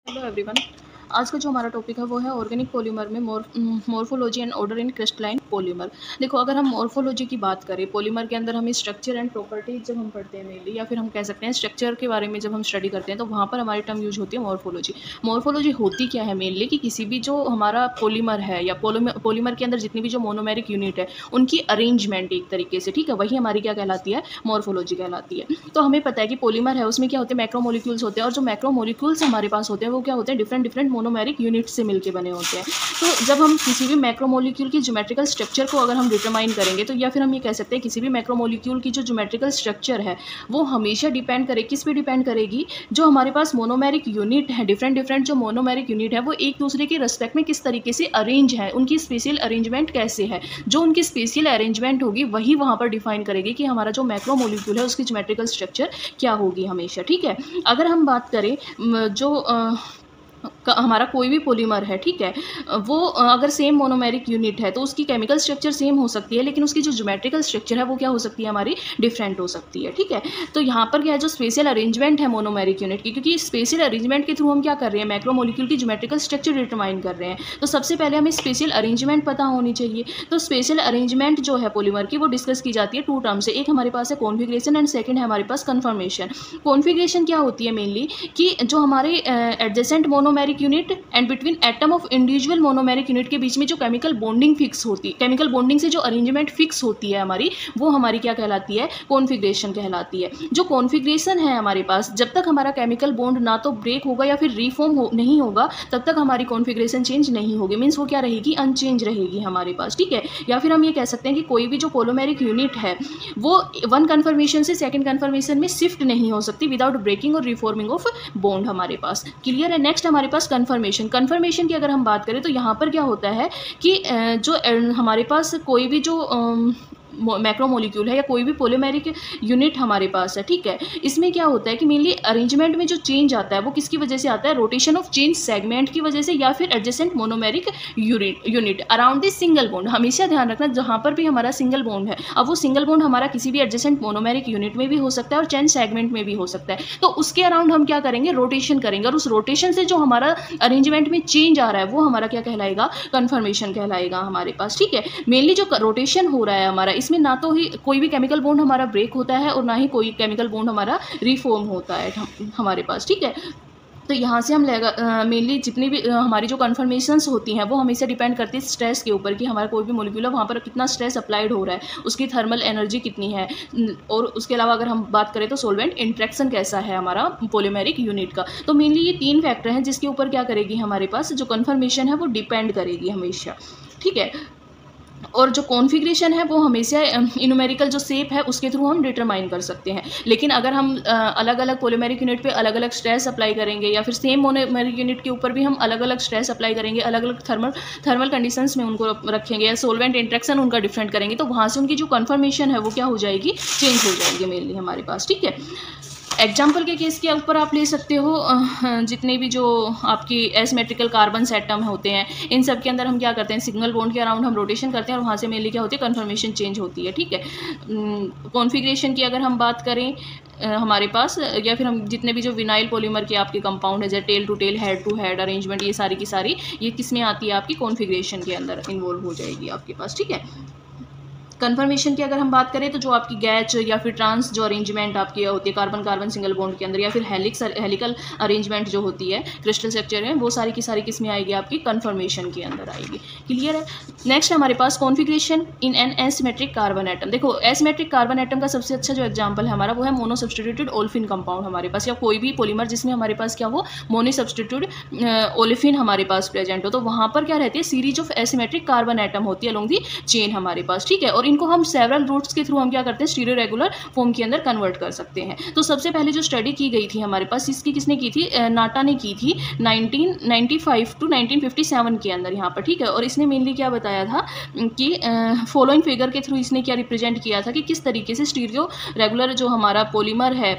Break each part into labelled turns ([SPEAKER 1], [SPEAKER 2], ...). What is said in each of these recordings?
[SPEAKER 1] Hello everyone. आज का जो हमारा टॉपिक है वो है ऑर्गेनिक पॉलीमर में morphology and order in crystalline polymer. देखो, अगर हम मॉर्फोलॉजी की बात करें, पॉलीमर के अंदर हमें स्ट्रक्चर एंड प्रॉपर्टीज जब हम पढ़ते हैं मेनली, या फिर हम कह सकते हैं स्ट्रक्चर के बारे में जब हम स्टडी करते हैं, तो वहाँ पर हमारी टर्म यूज होती है मॉर्फोलॉजी। मॉर्फोलॉजी होती क्या है मेनली कि किसी भी जो हमारा पॉलीमर है या पॉलीमर के अंदर जितनी भी जो मोनोमेरिक यूनिट है उनकी अरेंजमेंट एक तरीके से, ठीक है, वही हमारी क्या कहलाती है, मॉर्फोलॉजी कहलाती है। तो हमें पता है कि पॉलीमर है उसमें क्या होते हैं, मैक्रोमोलिक्यूल्स होते हैं, और जो मैक्रोमोलिक्यूल्स हमारे पास होते हैं वो क्या होते हैं, डिफरेंट डिफरेंट मोनोमेरिक यूनिट से मिलकर बने होते हैं। तो जब हम किसी भी मैक्रोमोलिक्यूल की ज्योमेट्रिकल स्ट्रक्चर को अगर हम डिटरमाइन करेंगे, तो या फिर हम ये कह सकते हैं किसी भी मैक्रोमोलिक्यूल की जो ज्योमेट्रिकल स्ट्रक्चर है वो हमेशा डिपेंड करे, किस पे डिपेंड करेगी, जो हमारे पास मोनोमेरिक यूनिट है, डिफरेंट डिफरेंट जो मोनोमेरिक यूनिट है वो एक दूसरे के रिस्पेक्ट में किस तरीके से अरेंज है, उनकी स्पेशियल अरेंजमेंट कैसे है। जो उनकी स्पेशियल अरेंजमेंट होगी वही वहाँ पर डिफाइन करेगी कि हमारा जो मैक्रोमोलिक्यूल है उसकी ज्योमेट्रिकल स्ट्रक्चर क्या होगी हमेशा, ठीक है। अगर हम बात करें जो हमारा कोई भी पॉलीमर है, ठीक है, वो अगर सेम मोनोमेरिक यूनिट है तो उसकी केमिकल स्ट्रक्चर सेम हो सकती है, लेकिन उसकी जो ज्योमेट्रिकल स्ट्रक्चर है वो क्या हो सकती है, हमारी डिफरेंट हो सकती है, ठीक है। तो यहाँ पर क्या है, जो स्पेशियल अरेंजमेंट है मोनोमेरिक यूनिट की, क्योंकि स्पेशियल अरेंजमेंट के थ्रू हम क्या कर रहे हैं, मैक्रोमोलिक्यूल की ज्योमेट्रिकल स्ट्रक्चर डिटरमाइन कर रहे हैं। तो सबसे पहले हमें स्पेशियल अरेंजमेंट पता होनी चाहिए। तो स्पेशियल अरेंजमेंट जो है पॉलीमर की वो डिस्कस की जाती है टू टर्म से। एक हमारे पास है कॉन्फिगरेशन एंड सेकंड है हमारे पास कन्फर्मेशन। कॉन्फिगरेशन क्या होती है मेनली कि जो हमारे adjacent monomeric unit and between atom of individual monomeric unit के बीच में जो केमिकल बॉन्डिंग फिक्स होती है, केमिकल बॉन्डिंग से जो अरेंजमेंट फिक्स होती है हमारी, वो हमारी क्या कहलाती है, कॉन्फिगरेशन कहलाती है। जो कॉन्फिगरेशन है हमारे पास, जब तक हमारा केमिकल बॉन्ड ना तो ब्रेक होगा या फिर रीफॉर्म नहीं होगा, तब तक हमारी कॉन्फिगरेशन चेंज नहीं होगी। मीन्स वो क्या रहेगी, अनचेंज रहेगी हमारे पास, ठीक है। या फिर हम ये कह सकते हैं कि कोई भी जो पॉलीमेरिक यूनिट है वो वन कन्फर्मेशन से सेकेंड कन्फर्मेशन में शिफ्ट नहीं हो सकती विदाउट ब्रेकिंग और रिफॉर्मिंग ऑफ बॉन्ड हमारे पास। क्लियर है। नेक्स्ट हमारे पास कन्फर्मेशन की अगर हम बात करें तो यहाँ पर क्या होता है कि जो हमारे पास कोई भी जो मैक्रोमोलिक्यूल है या कोई भी पॉलीमेरिक यूनिट हमारे पास है, ठीक है, इसमें क्या होता है कि मेनली अरेंजमेंट में जो चेंज आता है वो किसकी वजह से आता है, रोटेशन ऑफ चेंज सेगमेंट की वजह से, या फिर adjacent monomeric unit around the single bond. हमेशा ध्यान रखना जहाँ पर भी हमारा सिंगल बॉन्ड है, अब वो सिंगल बॉन्ड हमारा किसी भी एडजेसेंट मोनोमेरिक यूनिट में भी हो सकता है और चेंज सेगमेंट में भी हो सकता है, तो उसके अराउंड हम क्या करेंगे, रोटेशन करेंगे, और उस रोटेशन से जो हमारा अरेंजमेंट में चेंज आ रहा है वो हमारा क्या कहलाएगा, कन्फर्मेशन कहलाएगा हमारे पास, ठीक है। मेनली जो रोटेशन हो रहा है हमारा, इसमें ना तो ही कोई भी केमिकल बॉन्ड हमारा ब्रेक होता है और ना ही कोई केमिकल बॉन्ड हमारा रिफॉर्म होता है हमारे पास, ठीक है। तो यहाँ से हम मेनली जितनी भी हमारी जो कन्फर्मेशंस होती हैं वो हमेशा डिपेंड करती है स्ट्रेस के ऊपर, कि हमारा कोई भी मोलिक्यूल है वहाँ पर कितना स्ट्रेस अप्लाइड हो रहा है, उसकी थर्मल एनर्जी कितनी है, और उसके अलावा अगर हम बात करें तो सोलवेंट इंट्रैक्शन कैसा है हमारा पॉलीमेरिक यूनिट का। तो मेनली ये तीन फैक्टर हैं जिसके ऊपर क्या करेगी हमारे पास जो कन्फर्मेशन है वो डिपेंड करेगी हमेशा, ठीक है। और जो कॉन्फ़िगरेशन है वो हमेशा न्यूमेरिकल जो शेप है उसके थ्रू हम डिटरमाइन कर सकते हैं। लेकिन अगर हम अलग अलग पॉलीमेरिक यूनिट पे अलग अलग स्ट्रेस अप्लाई करेंगे, या फिर सेम मोनोमेरिक यूनिट के ऊपर भी हम अलग अलग स्ट्रेस अप्लाई करेंगे, अलग अलग थर्मल कंडीशंस में उनको रखेंगे, या सोलवेंट इंट्रैक्शन उनका डिफरेंट करेंगे, तो वहाँ से उनकी जो कन्फर्मेशन है वो क्या हो जाएगी, चेंज हो जाएगी मेनली हमारे पास, ठीक है। एग्जाम्पल के केस के ऊपर आप ले सकते हो जितने भी जो आपकी एसिमेट्रिकल कार्बन एटम होते हैं, इन सब के अंदर हम क्या करते हैं, सिग्नल बॉन्ड के अराउंड हम रोटेशन करते हैं और वहाँ से मेनली क्या होती है, कन्फर्मेशन चेंज होती है, ठीक है। कॉन्फ़िगरेशन की अगर हम बात करें हमारे पास, या फिर हम जितने भी जो विनाइल पॉलीमर के आपके कंपाउंड है, जैसे tail to tail, head to head arrangement, ये सारी की सारी ये किस में आती है, आपकी कॉन्फ़िगरेशन के अंदर इन्वॉल्व हो जाएगी आपके पास, ठीक है। कन्फर्मेशन की अगर हम बात करें तो जो आपकी गैच या फिर ट्रांस जो अरेंजमेंट आपकी होती है कार्बन कार्बन सिंगल बॉन्ड के अंदर, या फिर हेलिकल अरेंजमेंट जो होती है क्रिस्टल स्ट्रक्चर है, वो सारी की सारी किस में आएगी, आपकी कन्फर्मेशन के अंदर आएगी। क्लियर है। नेक्स्ट हमारे पास configuration in an asymmetric carbon atom. देखो, एसिमेट्रिक कार्बन एटम का सबसे अच्छा जो एग्जाम्पल है हमारा वो है मोनो सब्स्टिट्यूटेड ओल्फिन कंपाउंड हमारे पास, या कोई भी पॉलीमर जिसमें हमारे पास क्या हो, मोनो सब्स्टिट्यूटेड ओलेफिन हमारे पास प्रेजेंट हो, तो वहाँ पर क्या रहती है, series of asymmetric carbon atom होती है अलोंग दी चेन हमारे पास, ठीक है। और इनको हम सेवरल रूट्स के थ्रू हम क्या करते हैं, स्टीरियो रेगुलर फॉर्म के अंदर कन्वर्ट कर सकते हैं। तो सबसे पहले जो स्टडी की गई थी हमारे पास, इसकी किसने की थी, नाटा ने की थी 1995 टू 1957 के अंदर यहाँ पर, ठीक है। और इसने मेनली क्या बताया था कि फॉलोइंग फिगर के थ्रू इसने क्या रिप्रेजेंट किया था कि किस तरीके से स्टीरियो रेगुलर जो हमारा पॉलीमर है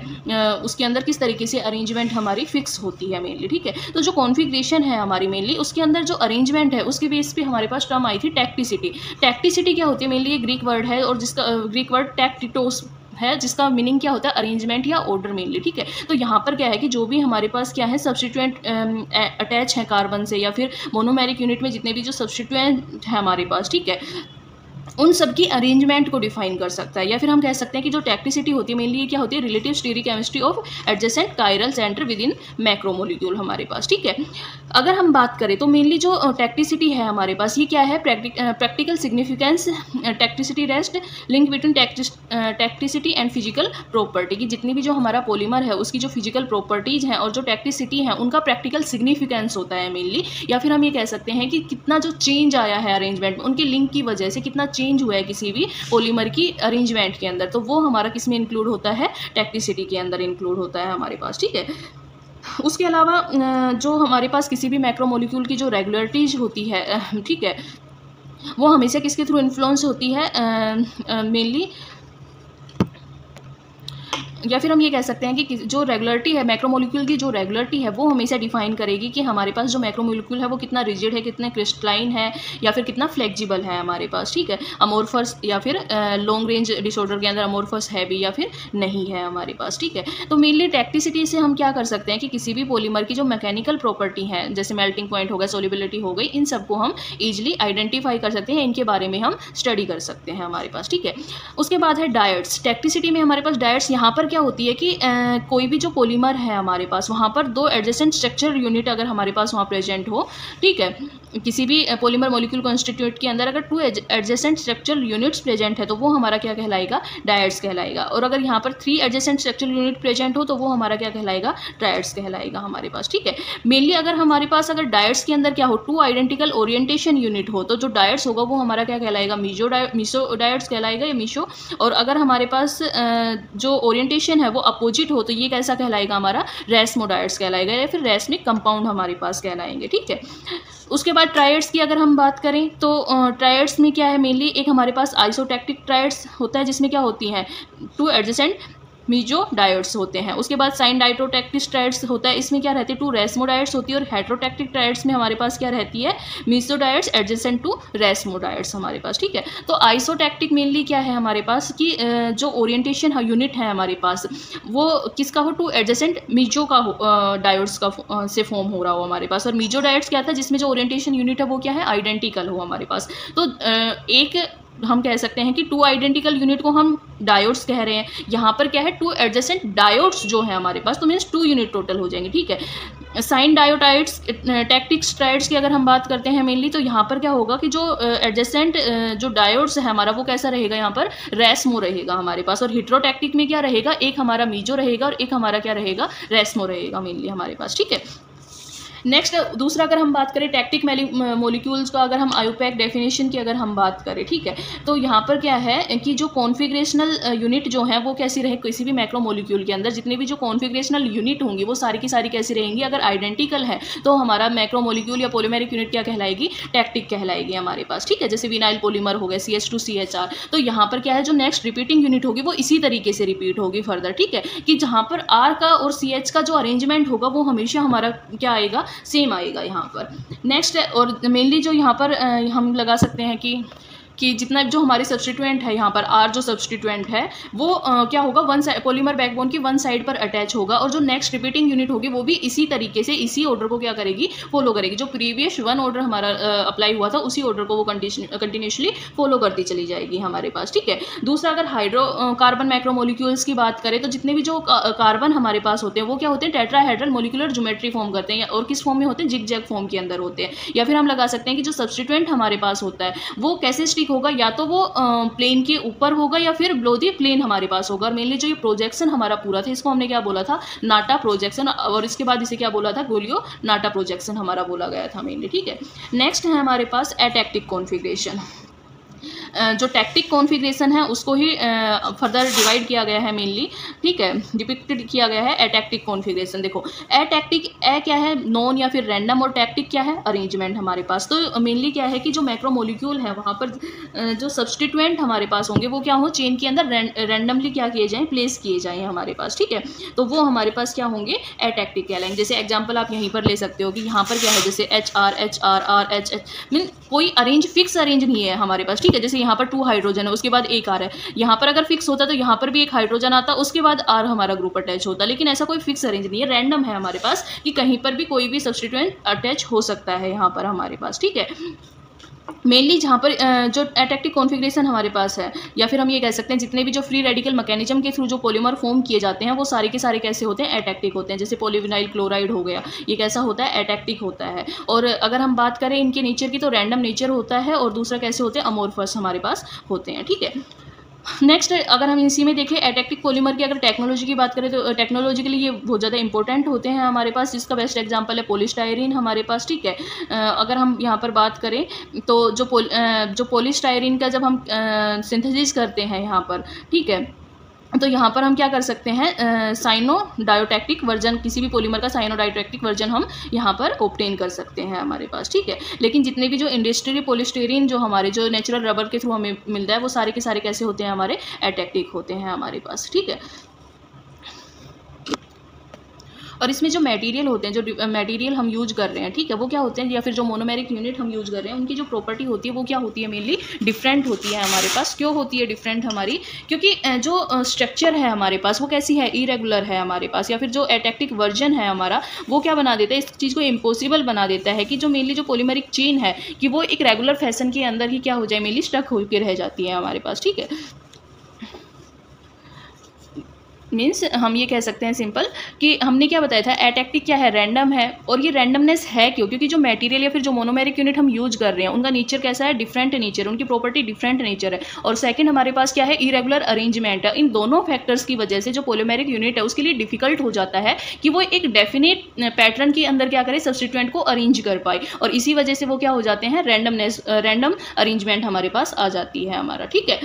[SPEAKER 1] उसके अंदर किस तरीके से अरेंजमेंट हमारी फिक्स होती है मेनली, ठीक है। तो जो कॉन्फ़िगरेशन है हमारी मेनली उसके अंदर जो अरेंजमेंट है उसके बेस पे हमारे पास टर्म आई थी टैक्टिसिटी। टैक्टिसिटी क्या होती है, मेनली ये ग्रीक वर्ड है और जिसका ग्रीक वर्ड टैक्टिटोस है जिसका मीनिंग क्या होता है, अरेंजमेंट या ऑर्डर मेनली, ठीक है। तो यहाँ पर क्या है कि जो भी हमारे पास क्या है सब्स्टिट्यूएंट अटैच है कार्बन से या फिर मोनोमेरिक यूनिट में जितने भी जो सब्स्टिट्यूएंट है हमारे पास, ठीक है, उन सब की अरेंजमेंट को डिफाइन कर सकता है। या फिर हम कह सकते हैं कि जो टेक्टिसिटी होती है मेनली क्या होती है, relative stereochemistry of adjacent chiral centre with in macromolecule हमारे पास, ठीक है। अगर हम बात करें तो मेनली जो टेक्टिसिटी है हमारे पास ये क्या है, practical significance tacticity rest link between tacticity and physical property, की जितनी भी जो हमारा पॉलीमर है उसकी जो फिजिकल प्रॉपर्टीज हैं और जो टेक्टिसिटी है उनका प्रैक्टिकल सिग्निफिकेंस होता है मेनली। या फिर हम ये कह सकते हैं कि कितना जो चेंज आया है अरेंजमेंट में, उनके लिंक की वजह से कितना चेंज हुआ है किसी भी पॉलीमर की अरेंजमेंट के अंदर, तो वो हमारा किस में इंक्लूड होता है, टेक्टिसिटी के अंदर इंक्लूड होता है हमारे पास, ठीक है। उसके अलावा जो हमारे पास किसी भी मैक्रोमोलिक्यूल की जो रेगुलरिटीज होती है, ठीक है, वो हमेशा किसके थ्रू इन्फ्लुएंस होती है, मेनली, या फिर हम ये कह सकते हैं कि जो रेगुलरिटी है मैक्रोमोलिक्यूल की, जो रेगुलरिटी है वो हमेशा डिफाइन करेगी कि हमारे पास जो मैक्रोमोलिक्यूल है वो कितना रिजिड है, कितने क्रिस्टलाइन है या फिर कितना फ्लेक्सिबल है हमारे पास, ठीक है। अमोर्फस या फिर लॉन्ग रेंज डिसऑर्डर के अंदर अमोर्फस है भी या फिर नहीं है हमारे पास, ठीक है। तो मेनली टेक्टिसिटी से हम क्या कर सकते हैं कि किसी भी पॉलीमर की जो मैकेनिकल प्रॉपर्टी है जैसे मेल्टिंग पॉइंट हो गया, सोल्युबिलिटी हो गई, इन सबको हम ईजिली आइडेंटिफाई कर सकते हैं, इनके बारे में हम स्टडी कर सकते हैं हमारे पास, ठीक है। उसके बाद है डायट्स। टेक्टिसिटी में हमारे पास डायट्स यहाँ पर क्या होती है कि कोई भी जो पॉलीमर है हमारे पास वहाँ पर दो एडजेसेंट स्ट्रक्चर यूनिट अगर हमारे पास वहाँ प्रेजेंट हो, ठीक है, किसी भी पॉलीमर मॉलिक्यूल कॉन्स्टिट्यूट के अंदर अगर two adjacent structure units present है तो वो हमारा क्या कहलाएगा, डायट्स कहलाएगा। और अगर यहाँ पर 3 एडजेसेंट स्ट्रक्चर यूनिट प्रेजेंट हो तो वो हमारा क्या कहलाएगा, ट्रायड्स कहलाएगा हमारे पास, ठीक है। मेनली अगर हमारे पास अगर डायट्स के अंदर क्या हो, 2 आइडेंटिकल ओरिएंटेशन यूनिट हो तो जो डायट्स होगा वो हमारा क्या कहलाएगा, मीसो डायट्स कहलाएगा या मीशो। और अगर हमारे पास जो ओरिएंटेशन है वो अपोजिट हो तो ये कैसा कहलाएगा, हमारा रेस्मोडायट्स कहलाएगा या फिर रेसमिक कंपाउंड हमारे पास कहलाएंगे, ठीक है। उसके बाद ट्रायड्स की अगर हम बात करें तो ट्रायड्स में क्या है, मेनली एक हमारे पास आइसोटैक्टिक ट्रायड्स होता है जिसमें क्या होती हैं, 2 एडजेसेंट मीजो डायट्स होते हैं। उसके बाद साइन डाइटोटैक्टिक ट्रायड्स होता है, इसमें क्या रहती है, 2 रेस्मोडायट्स होती है। और हेट्रोटैक्टिक ट्रायड्स में हमारे पास क्या रहती है, मीसोडायट्स एडजेसेंट टू रेस्मोडायट्स हमारे पास, ठीक है। तो आइसोटैक्टिक मेनली क्या है हमारे पास कि जो ओरिएंटेशन यूनिट है हमारे पास वो किसका हो, 2 एडजेसेंट मीजो का डायोड्स का से फॉर्म हो रहा हो हमारे पास। और मीजो डायट्स क्या था, जिसमें जो ओरिएंटेशन यूनिट है वो क्या है, आइडेंटिकल हो हमारे पास। तो एक हम कह सकते हैं कि 2 आइडेंटिकल यूनिट को हम डायोड्स कह रहे हैं। यहाँ पर क्या है, 2 एडजेसेंट डायोड्स जो है हमारे पास, तो मीन्स 2 यूनिट टोटल हो जाएंगे, ठीक है। साइन डायोटाइड्स टैक्टिक्स ट्रायड्स की अगर हम बात करते हैं मेनली, तो यहाँ पर क्या होगा कि जो एडजेसेंट जो डायोड्स है हमारा वो कैसा रहेगा, यहाँ पर रेस्मो रहेगा हमारे पास। और हिट्रोटैक्टिक में क्या रहेगा, एक हमारा मीजो रहेगा और एक हमारा क्या रहेगा, रेस्मो रहेगा मेनली हमारे पास, ठीक है। नेक्स्ट दूसरा अगर हम बात करें टैक्टिक मोलिक्यूल्स का, अगर हम आयुपैक डेफिनेशन की अगर हम बात करें, ठीक है, तो यहाँ पर क्या है कि जो कॉन्फिग्रेशनल यूनिट जो है वो कैसी रहे, किसी भी मैक्रो मोलिक्यूल के अंदर जितने भी जो कॉन्फिग्रेशनल यूनिट होंगी वो सारी की सारी कैसी रहेंगी, अगर आइडेंटिकल है तो हमारा मैक्रो मोलिक्यूल या पॉलीमेरिक यूनिट क्या कहलाएगी, टैक्टिक कहलाएगी हमारे पास, ठीक है। जैसे विनाइल पॉलीमर हो गया CH2CHR, तो यहाँ पर क्या है, जो नेक्स्ट रिपीटिंग यूनिट होगी वो इसी तरीके से रिपीट होगी फर्दर, ठीक है, कि जहाँ पर R का और CH का जो अरेंजमेंट होगा वो हमेशा हमारा क्या आएगा, सेम आएगा यहाँ पर। नेक्स्ट है, और मेनली जो यहाँ पर हम लगा सकते हैं कि जितना जो हमारे सब्स्टिट्यूएंट है यहाँ पर R जो सब्स्टिट्यूएंट है वो क्या होगा, वन साइड पॉलीमर बैकबोन की वन साइड पर अटैच होगा। और जो नेक्स्ट रिपीटिंग यूनिट होगी वो भी इसी तरीके से इसी ऑर्डर को क्या करेगी, फॉलो करेगी। जो प्रीवियस वन ऑर्डर हमारा अप्लाई हुआ था उसी ऑर्डर को वो कंटिन्यूसली फॉलो करती चली जाएगी हमारे पास, ठीक है। दूसरा अगर हाइड्रोकार्बन मैक्रोमोलिक्यूल्स की बात करें तो जितने भी जो कार्बन हमारे पास होते हैं वो क्या होते हैं, टेट्राहेड्रल मोलिकुलर ज्योमेट्री फॉर्म करते हैं, और किस फॉर्म में होते हैं, जिग जैग फॉर्म के अंदर होते हैं। या फिर हम लगा सकते हैं कि जो सब्स्टिट्यूएंट हमारे पास होता है वो कैसे स्टिक होगा, या तो वो प्लेन के ऊपर होगा या फिर बिलो द प्लेन हमारे पास होगा। और मेनली जो ये प्रोजेक्शन हमारा पूरा था इसको हमने क्या बोला था, नाटा प्रोजेक्शन, और इसके बाद इसे क्या बोला था, गोलियो नाटा प्रोजेक्शन हमारा बोला गया था मेनली, ठीक है। नेक्स्ट है हमारे पास एटैक्टिक कॉन्फिगरेशन। जो टैक्टिक कॉन्फ़िगरेशन है उसको ही फर्दर डिवाइड किया गया है मेनली, ठीक है, डिपिक्टेड किया गया है एटैक्टिक कॉन्फ़िगरेशन। देखो एटैक्टिक क्या है, नॉन या फिर रैंडम, और टैक्टिक क्या है, अरेंजमेंट हमारे पास। तो मेनली क्या है कि जो मैक्रोमोलिक्यूल है वहाँ पर जो सब्स्टिट्यूएंट हमारे पास होंगे वो क्या हो, चेन के अंदर रैंडमली क्या किए जाएँ, प्लेस किए जाएँ हमारे पास, ठीक है। तो वो हमारे पास क्या होंगे, एटैक्टिक कहलाएंगे। जैसे एग्जाम्पल आप यहीं पर ले सकते हो कि यहाँ पर क्या है, जैसे HR HR R H H mean कोई अरेंज फिक्स अरेंज नहीं है हमारे पास, ठीक है। जैसे यहाँ पर 2 हाइड्रोजन है, उसके बाद एक R है। यहाँ पर अगर फिक्स होता तो यहाँ पर भी एक हाइड्रोजन आता, उसके बाद R हमारा ग्रुप अटैच होता, लेकिन ऐसा कोई फिक्स अरेंज नहीं है, रैंडम है हमारे पास कि कहीं पर भी कोई भी सब्स्टिट्यूएंट अटैच हो सकता है यहाँ पर हमारे पास, ठीक है। मेनली जहाँ पर जो एटैक्टिक कॉन्फ़िगरेशन हमारे पास है, या फिर हम ये कह सकते हैं जितने भी जो फ्री रेडिकल मैकेनिज्म के थ्रू जो पॉलीमर फॉर्म किए जाते हैं वो सारे के सारे कैसे होते हैं, एटैक्टिक होते हैं। जैसे पॉलीविनाइल क्लोराइड हो गया, ये कैसा होता है, एटैक्टिक होता है। और अगर हम बात करें इनके नेचर की तो रैंडम नेचर होता है, और दूसरा कैसे होते हैं, अमोर्फस हमारे पास होते हैं, ठीक है। नेक्स्ट अगर हम इसी में देखें एटैक्टिक पॉलीमर की अगर टेक्नोलॉजी की बात करें तो टेक्नोलॉजी के लिए ये बहुत ज़्यादा इंपॉर्टेंट होते हैं हमारे पास। इसका बेस्ट एग्जांपल है पॉलीस्टायरीन हमारे पास, ठीक है। अगर हम यहाँ पर बात करें तो जो पॉलीस्टायरीन का जब हम सिंथेसिस करते हैं यहाँ पर, ठीक है, तो यहाँ पर हम क्या कर सकते हैं, साइनो डायोटैक्टिक वर्जन, किसी भी पॉलीमर का साइनो डायोटैक्टिक वर्जन हम यहाँ पर ऑब्टेन कर सकते हैं हमारे पास, ठीक है। लेकिन जितने भी जो इंडस्ट्रियल पॉलीस्टायरीन जो हमारे जो नेचुरल रबर के थ्रू हमें मिलता है वो सारे के सारे कैसे होते हैं, हमारे एटैक्टिक होते हैं हमारे पास, ठीक है। और इसमें जो मटेरियल होते हैं, जो मटेरियल हम यूज कर रहे हैं, ठीक है, वो क्या होते हैं, या फिर जो मोनोमेरिक यूनिट हम यूज कर रहे हैं उनकी जो प्रॉपर्टी होती है वो क्या होती है, मेनली डिफरेंट होती है हमारे पास। क्यों होती है डिफरेंट हमारी, क्योंकि जो स्ट्रक्चर है हमारे पास वो कैसी है, इरेगुलर है हमारे पास, या फिर जो एटैक्टिक वर्जन है हमारा वो क्या बना देता है, इस चीज़ को इम्पॉसिबल बना देता है कि जो मेनली जो पॉलीमेरिक चेन है कि वो एक रेगुलर फैशन के अंदर ही क्या हो जाए, मेनली स्टक होकर रह जाती है हमारे पास, ठीक है। मीन्स हम ये कह सकते हैं सिंपल कि हमने क्या बताया था, एटैक्टिक क्या है, रैंडम है। और ये रैंडमनेस है क्यों, क्योंकि जो मटेरियल या फिर जो मोनोमेरिक यूनिट हम यूज कर रहे हैं उनका नेचर कैसा है, डिफरेंट नेचर, उनकी प्रॉपर्टी डिफरेंट नेचर है। और सेकंड हमारे पास क्या है, इरेगुलर अरेंजमेंट है। इन दोनों फैक्टर्स की वजह से जो पॉलीमेरिक यूनिट है उसके लिए डिफिकल्ट हो जाता है कि वो एक डेफिनेट पैटर्न के अंदर क्या करे, सब्स्टिट्यूएंट को अरेंज कर पाए, और इसी वजह से वो क्या हो जाते हैं, रैंडम अरेंजमेंट हमारे पास आ जाती है हमारा, ठीक है।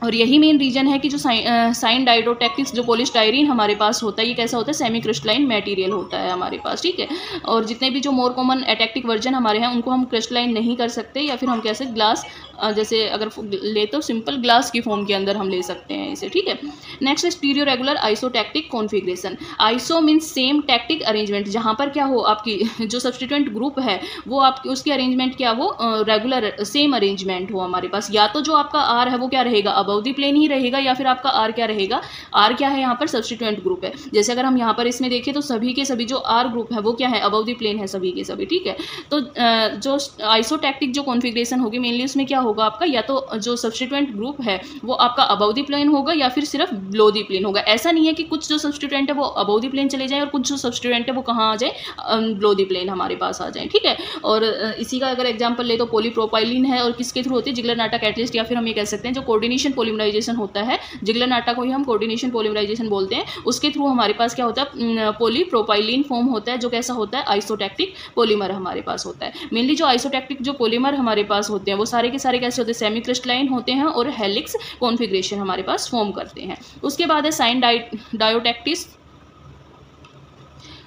[SPEAKER 1] और यही मेन रीजन है कि जो साइन डाइडोटैक्टिक्स जो पॉलीस्टायरीन हमारे पास होता है ये कैसा होता है, सेमी क्रिस्टलाइन मटेरियल होता है हमारे पास, ठीक है। और जितने भी जो मोर कॉमन एटैक्टिक वर्जन हमारे हैं उनको हम क्रिस्टलाइन नहीं कर सकते, या फिर हम कैसे ग्लास, जैसे अगर ले तो सिंपल ग्लास की फॉर्म के अंदर हम ले सकते हैं इसे, ठीक है। नेक्स्ट है stereo regular isotactic configuration. Iso means same, tactic arrangement, जहाँ पर क्या हो आपकी जो सब्स्टिट्यूएंट ग्रुप है वो आपकी उसकी अरेंजमेंट क्या हो, रेगुलर सेम अरेंजमेंट हो हमारे पास। या तो जो आपका आर है वो क्या रहेगा, अबव द प्लेन ही रहेगा, या फिर आपका आर क्या रहेगा, आर क्या है यहाँ पर, सब्स्टिट्यूएंट ग्रुप है। जैसे अगर हम यहाँ पर इसमें देखें तो सभी के सभी जो आर ग्रुप है वो क्या है, अबव द प्लेन है सभी के सभी, ठीक है। तो जो आइसोटैक्टिक जो कॉन्फ़िगरेशन होगी मेनली उसमें क्या होगा आपका, या तो जो सब्स्टिट्यूएंट ग्रुप है वो आपका अबव द प्लेन होगा या फिर सिर्फ बिलो द प्लेन होगा। ऐसा नहीं है कि कुछ जो सब्स्टिट्यूएंट है वो अबव द प्लेन चले जाए और कुछ जो सब्स्टिट्यूएंट है वो कहाँ आ जाए, बिलो द प्लेन हमारे पास आ जाए, ठीक है। और इसी का अगर एग्जांपल ले तो पॉलीप्रोपाइलिन है, और किसके थ्रू होती है, जिगलर-नाटा कैटलिस्ट, या फिर हम ये कह सकते हैं जो कोऑर्डिनेशन पॉलीमराइजेशन होता है, जिगलर-नाटा को ही हम कोऑर्डिनेशन पॉलीमराइजेशन बोलते हैं, उसके थ्रू हमारे पास क्या होता है, पॉलीप्रोपाइलिन फॉर्म होता है जो कैसा होता है, आइसोटैक्टिक पॉलीमर हमारे पास होता है। मेनली जो आइसोटैक्टिक जो पॉलीमर हमारे पास होते हैं वो सारे के सारे कैसे होते हैं, सेमी क्रिस्टलाइन होते हैं और हेलिक्स कॉन्फ़िगरेशन हमारे पास फॉर्म करते हैं। उसके बाद है साइन डायोटैक्टिस।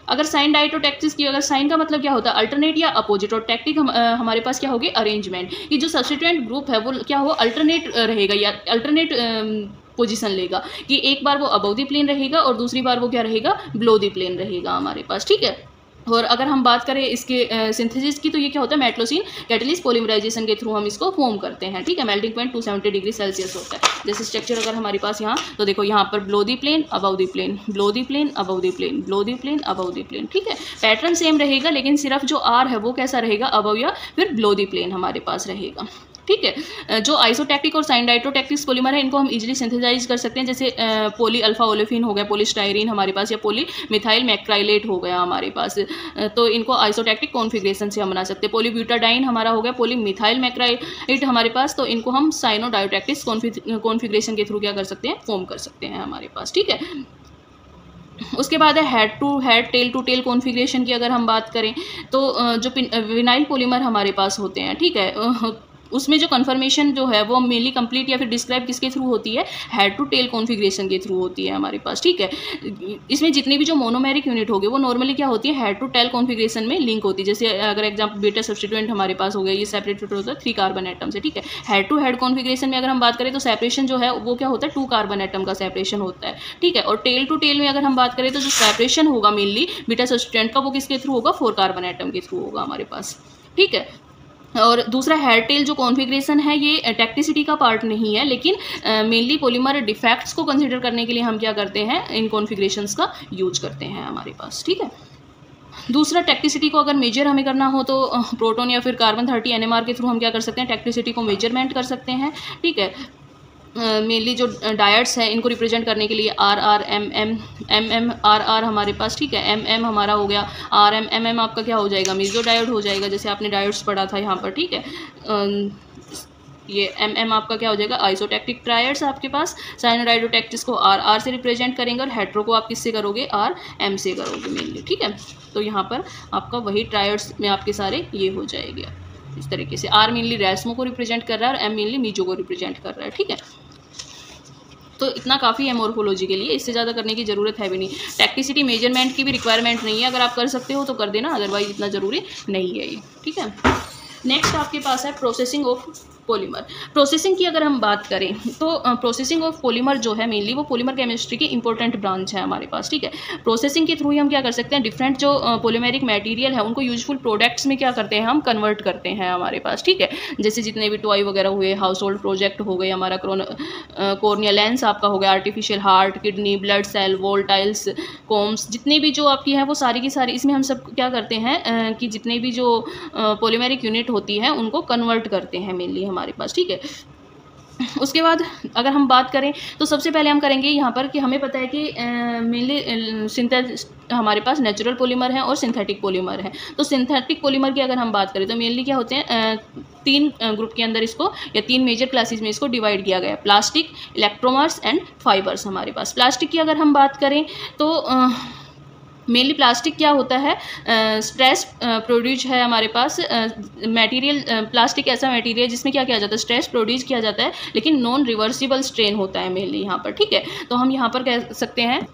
[SPEAKER 1] अगर साइन डाइटोटैक्टिस की, अगर साइन का मतलब क्या होता है, अल्टरनेट या अपोजिट, और टैक्टिक हमारे पास क्या होगी, अरेंजमेंट, कि जो सब्स्टिट्यूएंट ग्रुप है वो क्या हो, अल्टरनेट रहेगा या अल्टरनेट पोजीशन लेगा, कि एक बार वो अबव द प्लेन रहेगा और दूसरी बार वो क्या रहेगा, बिलो द प्लेन रहेगा हमारे पास, ठीक है। और अगर हम बात करें इसके सिंथेसिस की तो ये क्या होता है, मेटलोसिन कैटलिस्ट पॉलीमराइजेशन के थ्रू हम इसको फॉर्म करते हैं, ठीक है। मेल्टिंग पॉइंट 270 डिग्री सेल्सियस होता है। जैसे स्ट्रक्चर अगर हमारे पास यहाँ तो देखो यहाँ पर below the plane, above the plane, below the plane, above the plane, below the plane, above the plane, ठीक है। पैटर्न सेम रहेगा लेकिन सिर्फ जो आर है वो कैसा रहेगा, अबव या फिर बिलो द प्लेन हमारे पास रहेगा, ठीक है। जो आइसोटैक्टिक और साइन डाइटोटैक्टिक पॉलीमर है इनको हम इजीली सिंथेसाइज कर सकते हैं, जैसे पॉली अल्फा ओलेफिन हो गया, पॉलीस्टायरीन हमारे पास, या पॉली मिथाइल मैक्राइलेट हो गया हमारे पास, तो इनको आइसोटैक्टिक कॉन्फ़िगरेशन से हम बना सकते हैं। पॉलीब्यूटाडाइन हमारा हो गया, पॉली मिथाइल मैक्राइलेट हमारे पास, तो इनको हम साइनो डायोटैक्टिक कॉन्फ़िगरेशन के थ्रू क्या कर सकते हैं, फॉर्म कर सकते हैं हमारे पास, ठीक है। उसके बाद है head to head, tail to tail configuration की अगर हम बात करें तो जो विनाइल पॉलीमर हमारे पास होते हैं, ठीक है, उसमें जो कन्फर्मेशन जो है वो मेनली कंप्लीट या फिर डिस्क्राइब किसके थ्रू होती है, हेड टू टेल कॉन्फ़िगरेशन के थ्रू होती है हमारे पास, ठीक है। इसमें जितनी भी जो मोनोमेरिक यूनिट होगी वो नॉर्मली क्या होती है, हेड टू टेल कॉन्फ़िगरेशन में लिंक होती है। जैसे अगर एग्जाम्पल बीटा सब्स्टिट्यूएंट हमारे पास हो गया, ये सेपरेटेड होता है 3 कार्बन एटम से, ठीक है। हेड टू हेड कॉन्फ़िगरेशन में अगर हम बात करें तो सेपरेशन जो है वो क्या होता है, 2 कार्बन एटम का सेपरेशन होता है, ठीक है। और टेल टू टेल में अगर हम बात करें तो जो सेपरेशन होगा मेनली बीटा सब्स्टिट्यूएंट का वो किसके थ्रू होगा, 4 कार्बन एटम के थ्रू होगा हमारे पास, ठीक है। और दूसरा हेयर टेल जो कॉन्फ़िगरेशन है ये टेक्टिसिटी का पार्ट नहीं है, लेकिन मेनली पॉलीमर डिफेक्ट्स को कंसीडर करने के लिए हम क्या करते हैं, इन कॉन्फ़िगरेशंस का यूज करते हैं हमारे पास, ठीक है। दूसरा टेक्टिसिटी को अगर मेजर हमें करना हो तो प्रोटॉन या फिर कार्बन 30 NMR के थ्रू हम क्या कर सकते हैं, टेक्टिसिटी को मेजरमेंट कर सकते हैं, ठीक है। मेनली जो डायट्स हैं इनको रिप्रेजेंट करने के लिए R R M M M M R R हमारे पास, ठीक है। एम एम हमारा हो गया, आर एम एम एम आपका क्या हो जाएगा, मेजो डायोड हो जाएगा, जैसे आपने डायोड्स पढ़ा था यहाँ पर, ठीक है। ये एम एम आपका क्या हो जाएगा, आइसोटैक्टिक ट्रायड्स आपके पास। साइनोडाइडोटैक्टिस को आर आर से रिप्रेजेंट करेंगे और हेट्रो को आप किससे करोगे, आर एम से करोगे मेनली, ठीक है। तो यहाँ पर आपका वही ट्रायड्स में आपके सारे ये हो जाएंगे इस तरीके से। आर मेनली रैस्मो को रिप्रेजेंट कर रहा है और एम मेनली मीजो को रिप्रेजेंट कर रहा है, ठीक है। तो इतना काफ़ी है मॉर्फोलॉजी के लिए, इससे ज़्यादा करने की ज़रूरत है भी नहीं। टेक्टिसिटी मेजरमेंट की भी रिक्वायरमेंट नहीं है, अगर आप कर सकते हो तो कर देना, अदरवाइज इतना ज़रूरी नहीं है ये, ठीक है। नेक्स्ट आपके पास है प्रोसेसिंग ऑफ पॉलीमर। प्रोसेसिंग की अगर हम बात करें तो प्रोसेसिंग ऑफ पॉलीमर जो है मेनली वो पॉलीमर केमिस्ट्री की इंपॉर्टेंट ब्रांच है हमारे पास, ठीक है। प्रोसेसिंग के थ्रू ही हम क्या कर सकते हैं, डिफरेंट जो पॉलीमेरिक मटेरियल है उनको यूजफुल प्रोडक्ट्स में क्या करते हैं, हम कन्वर्ट करते हैं हमारे पास, ठीक है। जैसे जितने भी टॉय वगैरह हुए, हाउस होल्ड प्रोजेक्ट हो गए, हमारा कॉर्निया लेंस आपका हो गया, artificial heart, kidney, blood cell, volatiles, कोम्स, जितने भी जो आपकी है वो सारी की सारी इसमें हम सब क्या करते हैं कि जितने भी जो पॉलीमेरिक यूनिट होती है उनको कन्वर्ट करते हैं मेनली हमारे पास, ठीक है। उसके बाद अगर हम बात करें तो सबसे पहले हम करेंगे यहाँ पर कि हमें पता है कि मेनली हमारे पास नेचुरल पॉलीमर है और सिंथेटिक पॉलीमर है। तो सिंथेटिक पॉलीमर की अगर हम बात करें तो मेनली क्या होते हैं, तीन ग्रुप के अंदर इसको या तीन मेजर क्लासेस में इसको डिवाइड किया गया है, प्लास्टिक, इलेक्ट्रोमर्स एंड फाइबर्स हमारे पास। प्लास्टिक की अगर हम बात करें तो मेनली प्लास्टिक क्या होता है, स्ट्रेस प्रोड्यूस है हमारे पास मटेरियल। प्लास्टिक ऐसा मटेरियल जिसमें क्या किया जाता है, स्ट्रेस प्रोड्यूस किया जाता है, लेकिन नॉन रिवर्सिबल स्ट्रेन होता है मेनली यहाँ पर, ठीक है। तो हम यहाँ पर कह सकते हैं